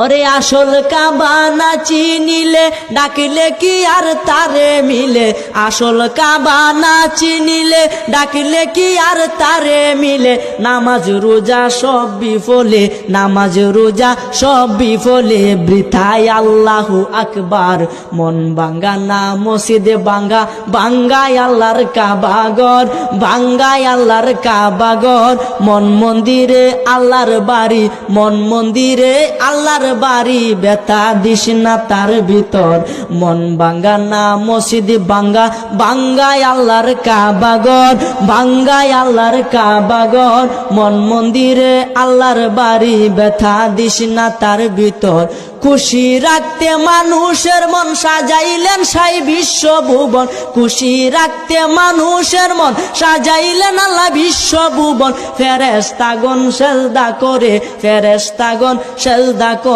ওরে আসল কাবা না চিনিলে ডাকিলে কি আর তারে মিলে, আসল কাবা না চিনিলে ডাকিলে কি আর তারে মিলে। নামাজ রোজা সব বিফলে, নামাজ রোজা সব বিফলে, বৃথায় আল্লাহু আকবার। মন ভাঙ্গা না মসজিদে ভাঙ্গা, ভাঙ্গায় আল্লাহর কাবাঘর, ভাঙ্গায় আল্লাহর কাবাঘর। মন মন্দিরে আল্লাহর বাড়ি, মন মন্দিরে আল্লাহর বাড়ি, ব্যথা দিস না তার ভিতর। মন ভাঙ্গা না মসজিদ ভাঙ্গা, ভাঙ্গায় আল্লাহর কাবাঘর, ভাঙ্গায় আল্লাহর কাবাঘর। মন মন্দিরে আল্লাহর বাড়ি, ব্যথা দিস না তার ভিতর। খুশি রাখতে মানুষের মন সাজাইলেন সাই বিশ্বভুবন, খুশি রাখতে মানুষের মন সাজাইলেন আল্লাহ বিশ্বভুবন। ফেরেশতাগণ সেজদা করে, ফেরেশতাগণ সেজদা করে।